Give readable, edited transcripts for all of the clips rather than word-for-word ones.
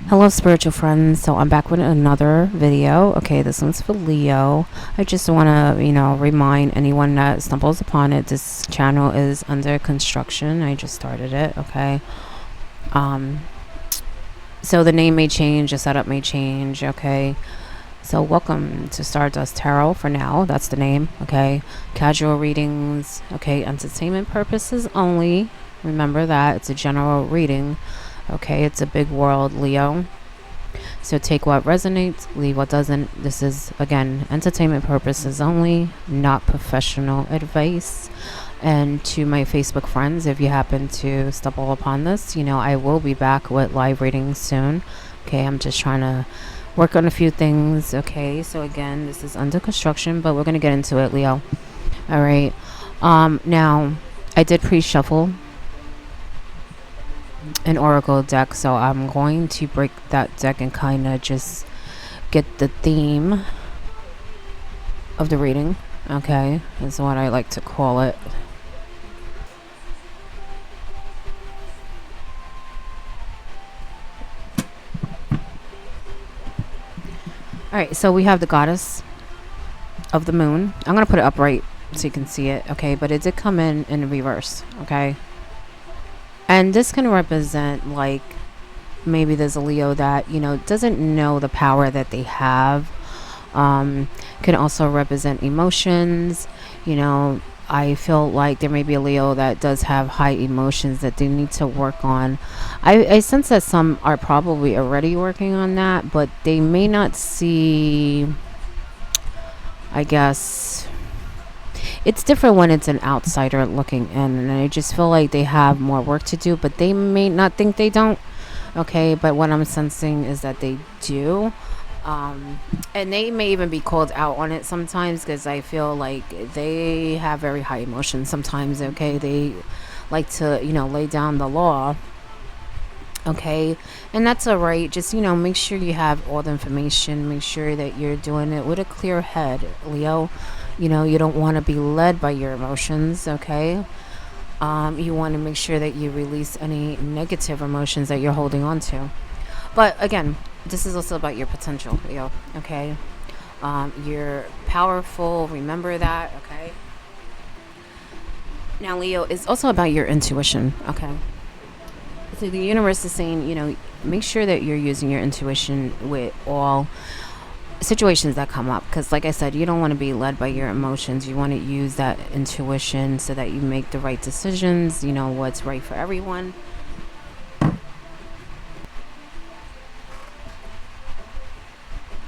Hello, spiritual friends. So I'm back with another video. Okay, this one's for Leo. I just want to, remind anyone that stumbles upon it. This channel is under construction. I just started it. Okay. Um. So the name may change, the setup may change. Okay. So welcome to Stardust Tarot. For now, that's the name. Okay. Casual readings. Okay. Entertainment purposes only. Remember that it's a general reading. Okay, it's a big world, Leo. So take what resonates, leave what doesn't. This is, again, entertainment purposes only, not professional advice. And to my Facebook friends, if you happen to stumble upon this, I will be back with live readings soon. Okay, I'm just trying to work on a few things. Okay, so again, this is under construction, but we're going to get into it, Leo. All right. Now, I did pre-shuffle an oracle deck, so I'm going to break that deck and kind of just get the theme of the reading. Okay, is what I like to call it. All right, so we have the goddess of the moon. I'm gonna put it upright so you can see it. Okay, but it did come in reverse. Okay, and this can represent, like, maybe there's a Leo that doesn't know the power that they have. Can also represent emotions. I feel like there may be a Leo that does have high emotions that they need to work on. I sense that some are probably already working on that, but they may not see, I guess. It's different when it's an outsider looking in, and I just feel like they have more work to do, but they may not think they don't. Okay, but what I'm sensing is that they do. And they may even be called out on it sometimes, because I feel like they have very high emotions sometimes. Okay, they like to lay down the law. Okay, and that's all right. Just make sure you have all the information. Make sure that you're doing it with a clear head, Leo. You don't want to be led by your emotions. Okay. You want to make sure that you release any negative emotions that you're holding on to. But again, this is also about your potential, Leo. Okay. You're powerful. Remember that. Okay. Now, Leo, is also about your intuition. Okay. So the universe is saying, make sure that you're using your intuition with all situations that come up, because like I said, you don't want to be led by your emotions. You want to use that intuition so that you make the right decisions, what's right for everyone.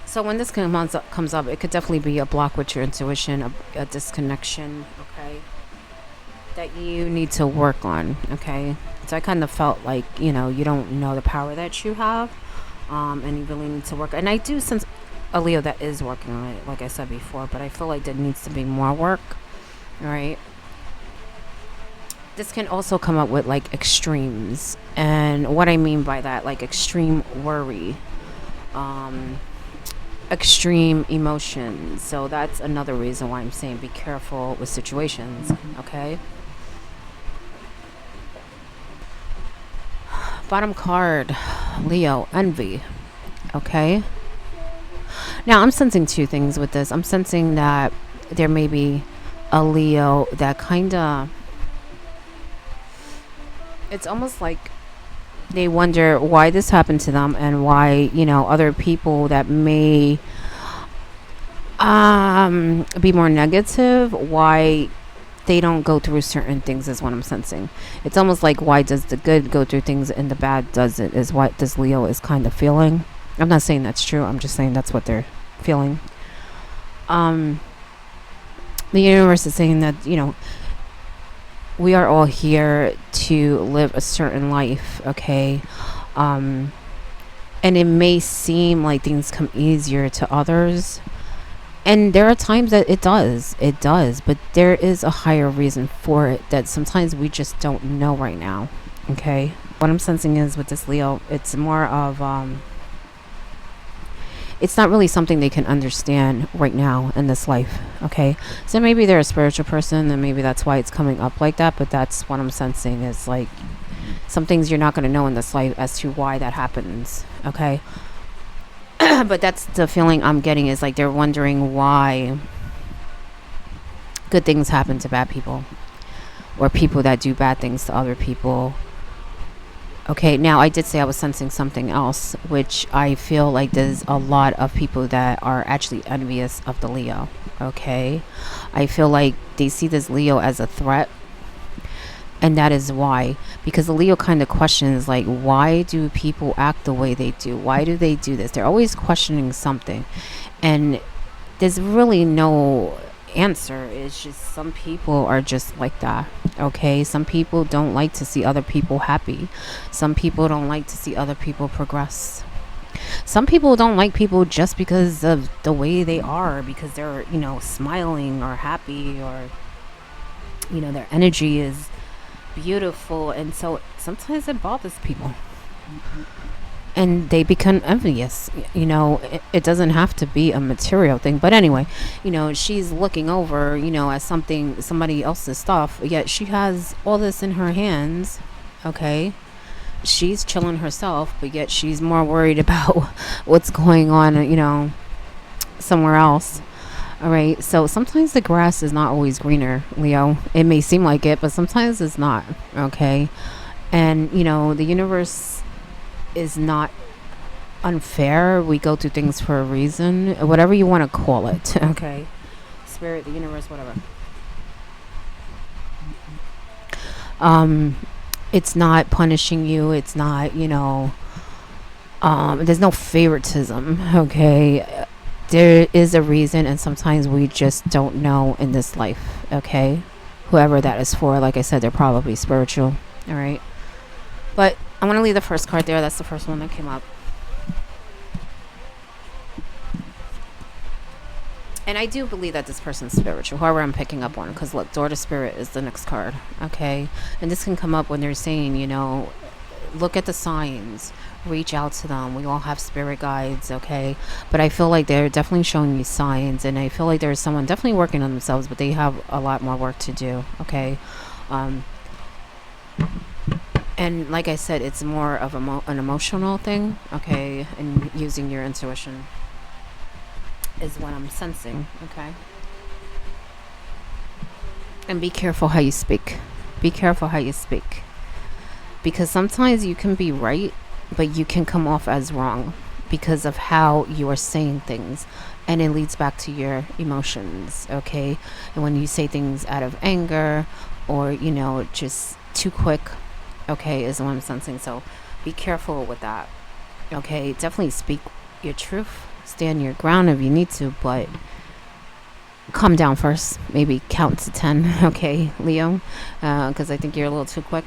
So when this comes up, it could definitely be a block with your intuition, a disconnection. Okay, that you need to work on. Okay, so I kind of felt like you don't know the power that you have, and you really need to work. And I do sense a Leo that is working on it, like I said before, but I feel like there needs to be more work. All right. This can also come up with like extremes, and what I mean by that, like extreme worry, extreme emotions. So that's another reason why I'm saying be careful with situations. Okay. Bottom card, Leo, envy. Okay. Now, I'm sensing two things with this. I'm sensing that there may be a Leo that kind of, it's almost like they wonder why this happened to them, and why, other people that may be more negative, why they don't go through certain things, is what I'm sensing. It's almost like, why does the good go through things and the bad doesn't, is what this Leo is kind of feeling. I'm not saying that's true. I'm just saying that's what they're feeling. The universe is saying that, we are all here to live a certain life. Okay. And it may seem like things come easier to others. And there are times that it does, but there is a higher reason for it that sometimes we just don't know right now. Okay. What I'm sensing is with this Leo, it's more of, it's not really something they can understand right now in this life. Okay, so maybe they're a spiritual person, and maybe that's why it's coming up like that, but that's what I'm sensing, is like Some things you're not going to know in this life as to why that happens, okay? But that's the feeling I'm getting, is like they're wondering why good things happen to bad people, or people that do bad things to other people. Okay, now I did say I was sensing something else, which I feel like there's a lot of people that are actually envious of the Leo. Okay, I feel like they see this Leo as a threat, and that is why, because the Leo kind of questions, like, why do people act the way they do? Why do they do this? They're always questioning something, and there's really no answer. It's just some people are just like that. Okay, some people don't like to see other people happy. Some people don't like to see other people progress. Some people don't like people just because of the way they are, because they're, smiling or happy, or their energy is beautiful, and so sometimes it bothers people, and they become envious. It doesn't have to be a material thing, but anyway, she's looking over, at somebody else's stuff, yet she has all this in her hands. Okay, she's chilling herself, but yet she's more worried about what's going on, somewhere else. All right, so sometimes the grass is not always greener, Leo. It may seem like it, but sometimes it's not. Okay, and the universe is not unfair. We go through things for a reason, whatever you want to call it. Okay, spirit, the universe, whatever. It's not punishing you. It's not, there's no favoritism. Okay, there is a reason, and sometimes we just don't know in this life. Okay, whoever that is for, like I said, they're probably spiritual. All right, but I'm going to leave the first card there. That's the first one that came up. And I do believe that this person's spiritual, whoever I'm picking up on, because look, Daughter Spirit is the next card. Okay, and this can come up when they're saying, look at the signs, reach out to them. We all have spirit guides. Okay, but I feel like they're definitely showing you signs, and I feel like there's someone definitely working on themselves, but they have a lot more work to do. Okay, and like I said, it's more of an emotional thing. Okay, and using your intuition is what I'm sensing. Okay, and be careful how you speak. Be careful how you speak, because sometimes you can be right, but you can come off as wrong because of how you are saying things, and it leads back to your emotions. Okay, and when you say things out of anger, or just too quick, okay, is what I'm sensing. So be careful with that. Okay, definitely speak your truth, stand your ground if you need to, but calm down first. Maybe count to 10. Okay, Leo, because I think you're a little too quick.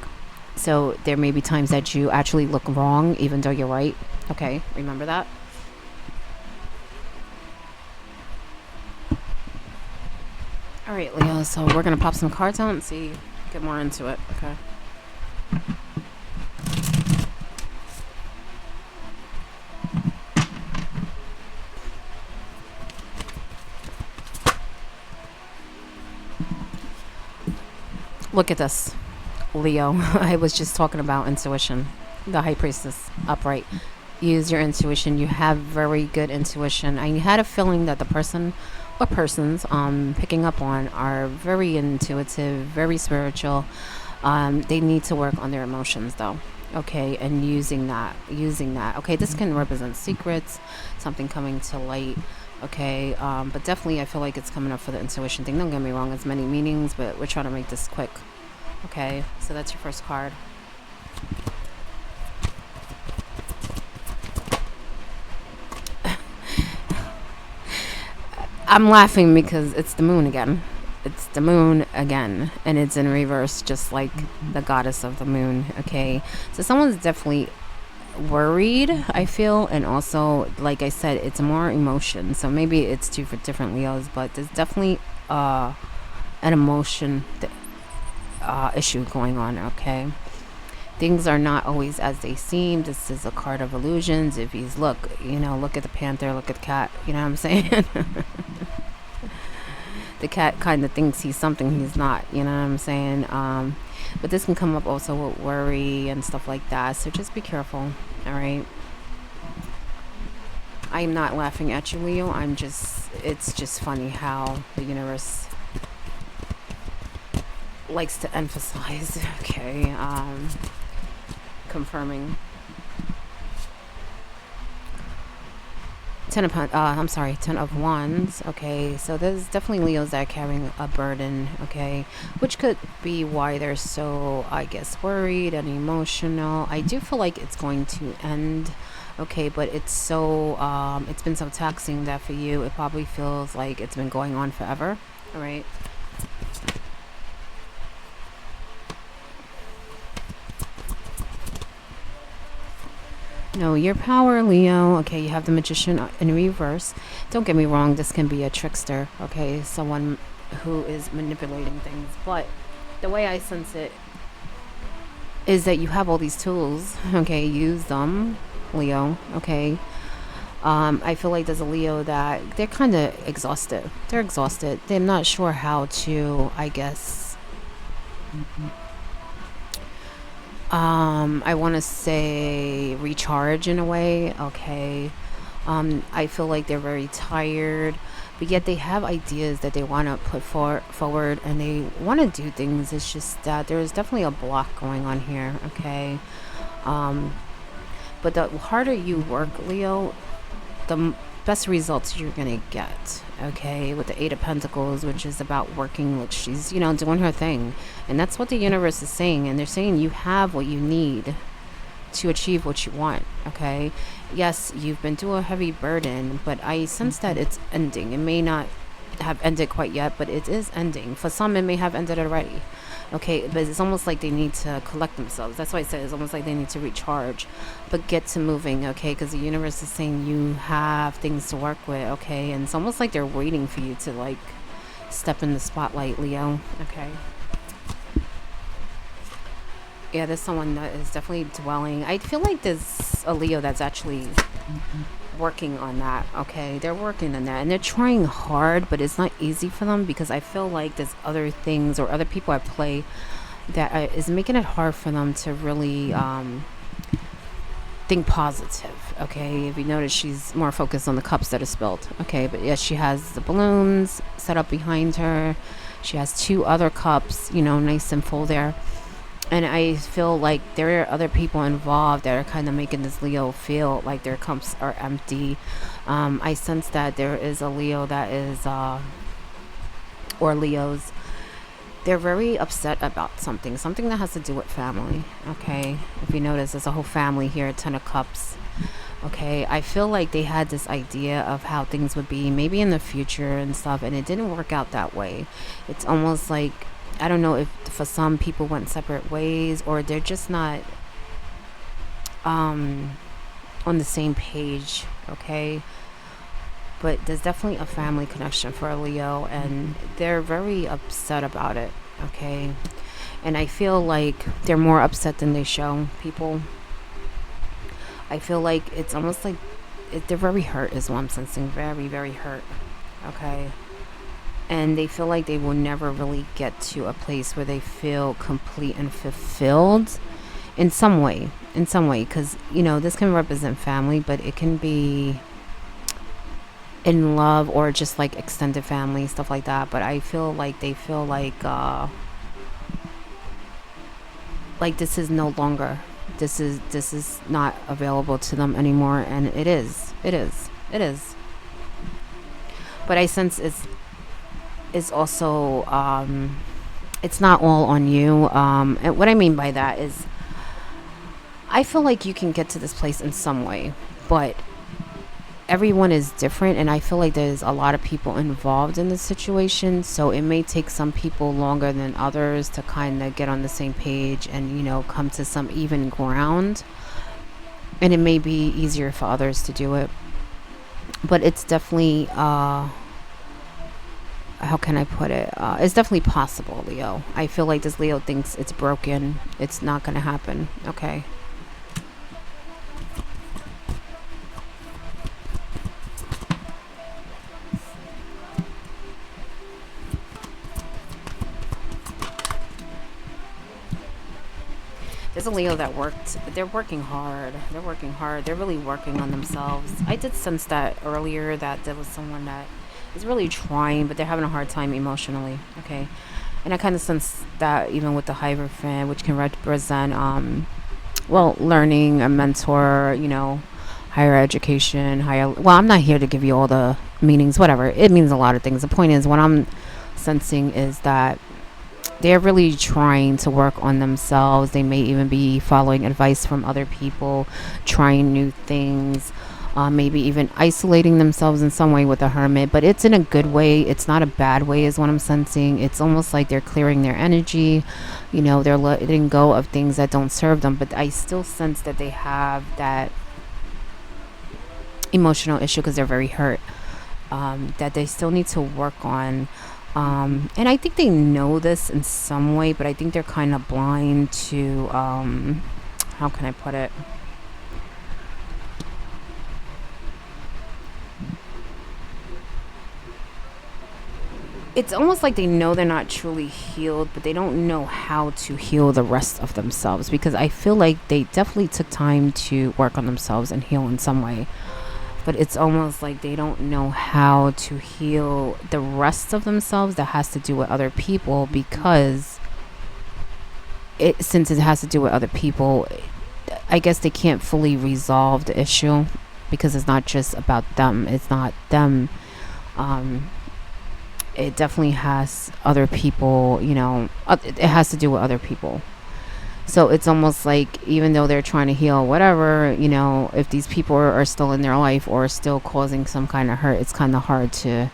So there may be times that you actually look wrong even though you're right. Okay, remember that. All right, Leo, so we're gonna pop some cards out and see, get more into it. Okay. Look at this, Leo. I was just talking about intuition. The High Priestess, upright. Use your intuition. You have very good intuition. I had a feeling that the person or persons picking up on are very intuitive, very spiritual. They need to work on their emotions, though. Okay, and using that. Okay, this can represent secrets, something coming to light. Okay, but definitely I feel like it's coming up for the intuition thing. Don't get me wrong, it's many meanings, but we're trying to make this quick. Okay, so that's your first card. I'm laughing because it's the moon again. It's the moon again, and it's in reverse, just like the goddess of the moon. Okay, so someone's definitely worried, I feel, and also, like I said, it's more emotion. So maybe it's two for different Leos, but there's definitely an emotion issue going on. Okay, things are not always as they seem. This is a card of illusions. If he's look at the panther, look at the cat. You know what I'm saying? The cat kind of thinks he's something he's not. You know what I'm saying? But this can come up also with worry and stuff like that. So just be careful. All right. I'm not laughing at you, Leo. It's just funny how the universe likes to emphasize. Okay. Confirming. Ten of Wands. Okay, so there's definitely Leos that are carrying a burden. Okay, which could be why they're so, I guess, worried and emotional. I do feel like it's going to end. Okay, but it's been so taxing that for you, it probably feels like it's been going on forever. All right. No, your power, Leo. Okay, you have the Magician in reverse. Don't get me wrong, this can be a trickster, okay? Someone who is manipulating things. But the way I sense it is that you have all these tools, okay? Use them, Leo, okay? I feel like there's a Leo that they're kind of exhausted. They're exhausted. They're not sure how to, I guess, I want to say recharge in a way. Okay. I feel like they're very tired, but yet they have ideas that they want to forward and they want to do things. It's just that there's definitely a block going on here. Okay. Um, but the harder you work, Leo, the best results you're gonna get. Okay, with the Eight of Pentacles, which is about working, which she's doing her thing, and that's what the universe is saying. And they're saying you have what you need to achieve what you want. Okay, yes, you've been through a heavy burden, but I sense that it's ending. It may not have ended quite yet, but it is ending. For some, it may have ended already. Okay, but it's almost like they need to collect themselves. That's why I said it's almost like they need to recharge, but get to moving. Okay, because the universe is saying you have things to work with. Okay, and it's almost like they're waiting for you to like step in the spotlight, Leo. Okay. Yeah, there's someone that is definitely dwelling. I feel like there's a Leo that's actually working on that. Okay, they're working on that and they're trying hard, but it's not easy for them because I feel like there's other things or other people at play that is making it hard for them to really think positive. Okay, if you notice, she's more focused on the cups that are spilled. Okay, but yes, she has the balloons set up behind her. She has two other cups, nice and full there. And I feel like there are other people involved that are kind of making this Leo feel like their cups are empty. I sense that there is a Leo that is, or Leos, they're very upset about something that has to do with family. Okay, if you notice, there's a whole family here, 10 of Cups. Okay, I feel like they had this idea of how things would be maybe in the future and stuff, and it didn't work out that way. It's almost like, I don't know if for some people went separate ways or they're just not on the same page. Okay, but there's definitely a family connection for a Leo and they're very upset about it. Okay, and I feel like they're more upset than they show people. I feel like it's almost like they're very hurt is what I'm sensing. Very, very hurt. Okay, and they feel like they will never really get to a place where they feel complete and fulfilled in some way, because this can represent family, but it can be in love or just like extended family, stuff like that. But I feel like they feel like this is no longer, this is not available to them anymore, and it is, but I sense it's also it's not all on you. And what I mean by that is I feel like you can get to this place in some way, but everyone is different, and I feel like there's a lot of people involved in the situation, so it may take some people longer than others to kind of get on the same page and come to some even ground, and it may be easier for others to do it, but it's definitely how can I put it? It's definitely possible, Leo. I feel like this Leo thinks it's broken. It's not going to happen. Okay. There's a Leo that they're working hard. They're working hard. They're really working on themselves. I did sense that earlier that there was someone that is really trying, but they're having a hard time emotionally. Okay. And I kind of sense that even with the Hierophant, which can represent, well, learning, a mentor, higher education, higher. Well, I'm not here to give you all the meanings, whatever. It means a lot of things. The point is, what I'm sensing is that they're really trying to work on themselves. They may even be following advice from other people, trying new things, maybe even isolating themselves in some way with a hermit. But it's in a good way. It's not a bad way, is what I'm sensing. It's almost like they're clearing their energy. They're letting go of things that don't serve them. But I still sense that they have that emotional issue because they're very hurt, that they still need to work on. And I think they know this in some way, but I think they're kind of blind to, how can I put it? It's almost like they know they're not truly healed, but they don't know how to heal the rest of themselves because I feel like they definitely took time to work on themselves and heal in some way. But it's almost like they don't know how to heal the rest of themselves that has to do with other people because since it has to do with other people, I guess they can't fully resolve the issue because it's not just about them. It's not them. Um, it definitely has other people, it has to do with other people. So it's almost like even though they're trying to heal whatever, if these people are still in their life or still causing some kind of hurt, it's kind of hard to,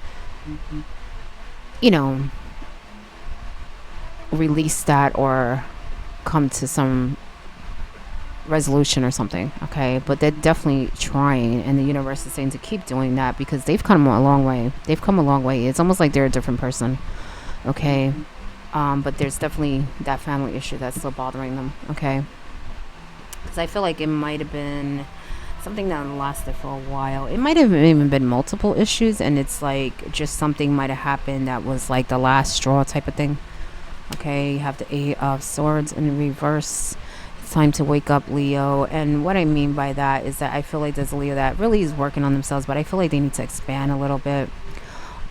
you know, release that or come to some resolution or something. Okay. But they're definitely trying, and the universe is saying to keep doing that because they've come a long way. They've come a long way. It's almost like they're a different person. Okay. But there's definitely that family issue that's still bothering them. Okay. Because I feel like it might have been something that lasted for a while. It might have even been multiple issues, and it's like just something might have happened that was like the last straw type of thing. Okay, you have the Eight of Swords in reverse. It's time to wake up, Leo. And what I mean by that is that I feel like there's a Leo that really is working on themselves, but I feel like they need to expand a little bit.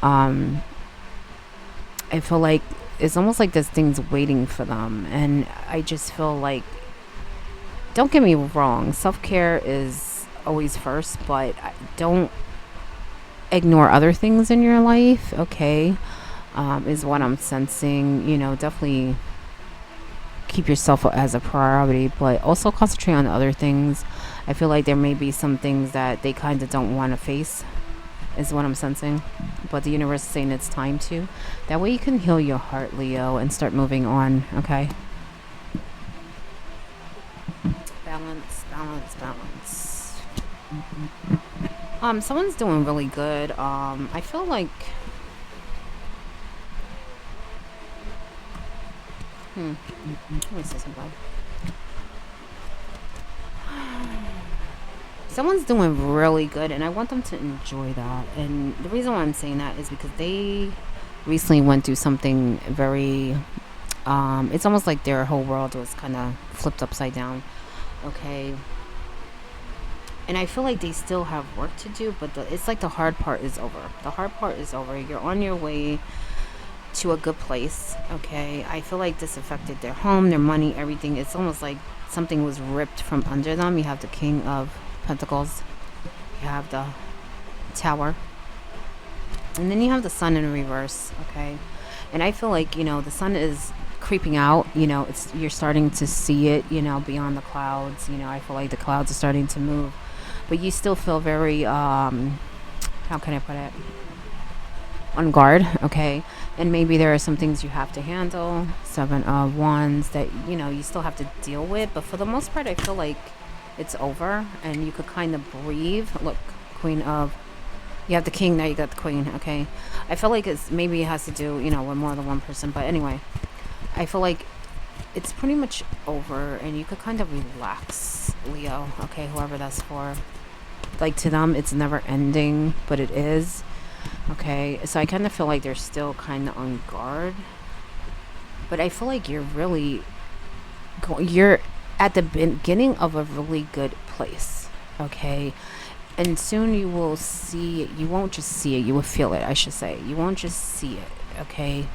Um, I feel like it's almost like this thing's waiting for them, and I just feel like, don't get me wrong, self-care is always first, but don't ignore other things in your life. Okay, is what I'm sensing. Definitely keep yourself as a priority, but also concentrate on other things. I feel like there may be some things that they kind of don't want to face, is what I'm sensing. But the universe is saying it's time to. That way you can heal your heart, Leo, and start moving on. Okay. Balance, balance, balance. Someone's doing really good. I feel like. Let me see something. Someone's doing really good, and I want them to enjoy that. And the reason why I'm saying that is because they recently went through something very. It's almost like their whole world was kind of flipped upside down. Okay. And I feel like they still have work to do, but it's like the hard part is over. The hard part is over. You're on your way to a good place. Okay. I feel like this affected their home, their money, everything. It's almost like something was ripped from under them. You have the King of Pentacles, you have the Tower, and then you have the Sun in reverse. Okay. And I feel like, the sun is creeping out. You're starting to see it, beyond the clouds. I feel like the clouds are starting to move, but you still feel very, how can I put it, on guard. Okay. And maybe there are some things you have to handle, Seven of Wands, that you still have to deal with, but for the most part I feel like it's over and you could kind of breathe. Look, Queen of, you have the King, now you got the Queen. Okay. I feel like maybe it has to do, with more than one person, but anyway, I feel like it's pretty much over and you could kind of relax, Leo. Okay, whoever that's for. Like, to them it's never ending, but it is. Okay, so I kind of feel like they're still kind of on guard, but I feel like you're really you're at the beginning of a really good place. Okay, and soon you will see it. You won't just see it, you will feel it, I should say. You won't just see it, okay?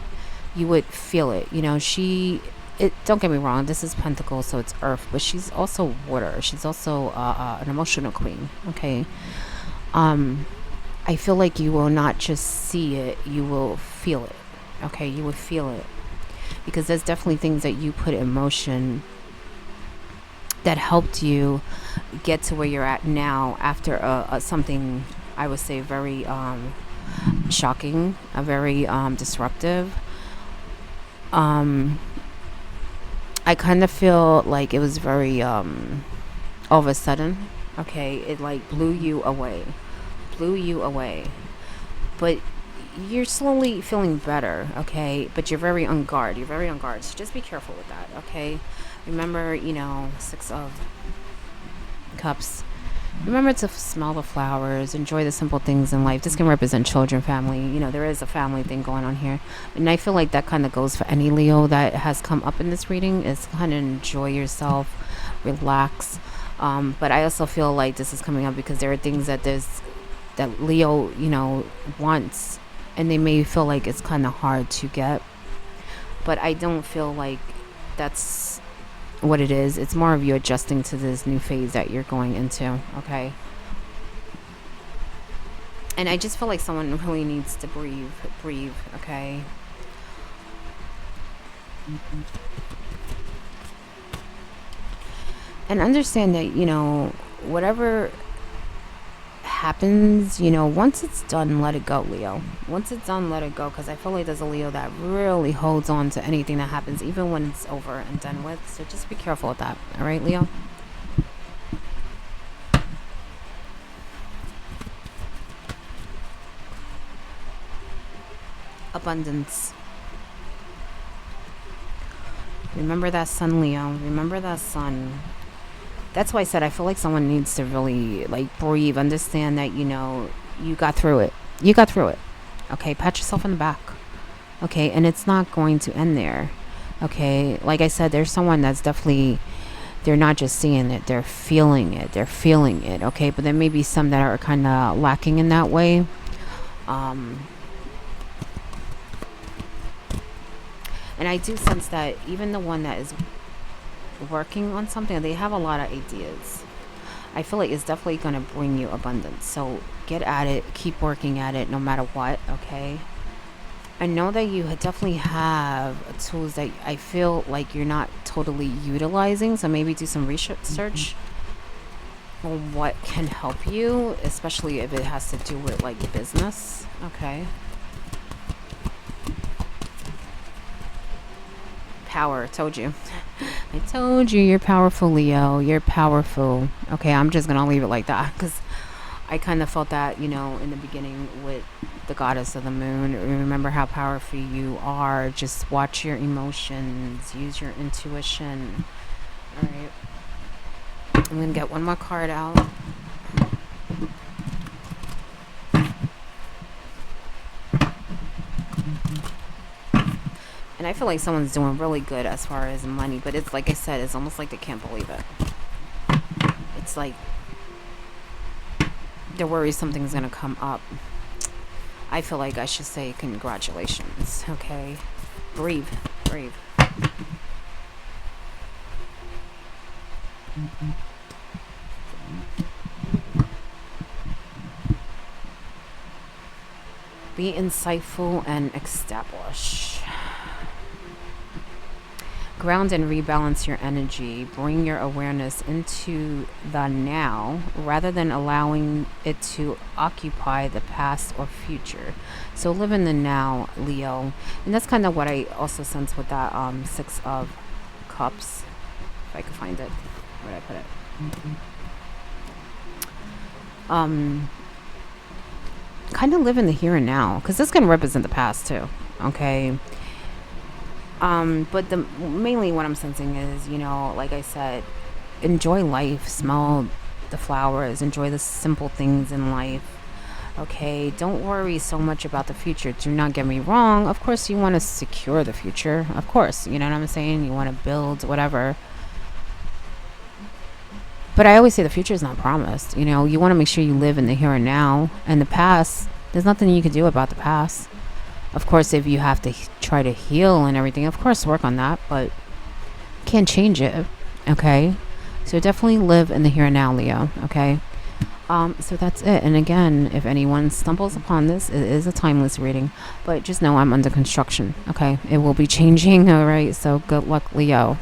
You would feel it. Don't get me wrong, this is Pentacle, so it's Earth, but she's also water. She's also an emotional queen, okay? Um, I feel like you will not just see it, you will feel it, okay? You will feel it. Because there's definitely things that you put in motion that helped you get to where you're at now after something I would say very shocking, a very disruptive. Um, I kind of feel like it was very all of a sudden. Okay, it like blew you away. But you're slowly feeling better. Okay, but you're very on guard. You're very on guard. So just be careful with that. Okay, remember, 6 of Cups. Remember to smell the flowers, enjoy the simple things in life. This can represent children, family. There is a family thing going on here. And I feel like that kind of goes for any Leo that has come up in this reading is kind of enjoy yourself, relax. But I also feel like this is coming up because there are things that Leo, wants. And they may feel like it's kind of hard to get. But I don't feel like that's what it is. It's more of you adjusting to this new phase that you're going into, okay? And I just feel like someone really needs to breathe, okay? And understand that, whatever happens, once it's done, let it go, Leo. Once it's done, let it go. Because I feel like there's a Leo that really holds on to anything that happens, even when it's over and done with. So just be careful with that. All right, Leo? Abundance. Remember that sun, Leo. Remember that sun. That's why I said I feel like someone needs to really like breathe, understand that you got through it. You got through it. Okay, pat yourself on the back. Okay, and it's not going to end there. Okay, like I said, there's someone that's definitely they're not just seeing it, they're feeling it. They're feeling it. Okay, but there may be some that are kind of lacking in that way. Um, and I do sense that even the one that is working on something, they have a lot of ideas. I feel like it's definitely going to bring you abundance. So get at it, keep working at it no matter what, okay? I know that you definitely have tools that I feel like you're not totally utilizing. So maybe do some research on what can help you, especially if it has to do with like business, okay? Power, told you. I told you you're powerful, Leo. You're powerful. Okay, I'm just gonna leave it like that because I kind of felt that, in the beginning with the goddess of the moon. Remember how powerful you are. Just watch your emotions, use your intuition. All right. I'm gonna get one more card out. And I feel like someone's doing really good as far as money, but it's like I said, it's almost like they can't believe it. It's like they're worried something's gonna come up. I feel like I should say congratulations, okay? Breathe, breathe. Be insightful and establish. Ground and rebalance your energy. Bring your awareness into the now rather than allowing it to occupy the past or future. So live in the now, Leo. And that's kind of what I also sense with that 6 of Cups. If I could find it. Where did I put it? Um, Kind of live in the here and now. Because this can represent the past too. Okay. But the mainly what I'm sensing is, like I said, enjoy life, smell the flowers, enjoy the simple things in life. Okay, don't worry so much about the future. Do not get me wrong. Of course, you want to secure the future. Of course, you know what I'm saying? You want to build whatever. But I always say the future is not promised. You know, you want to make sure you live in the here and now. And the past, there's nothing you can do about the past. Of course, if you have to try to heal and everything, of course, work on that, but you can't change it. Okay? So definitely live in the here and now, Leo. Okay? So that's it. And again, if anyone stumbles upon this, it is a timeless reading. But just know I'm under construction. Okay? It will be changing. All right? So good luck, Leo.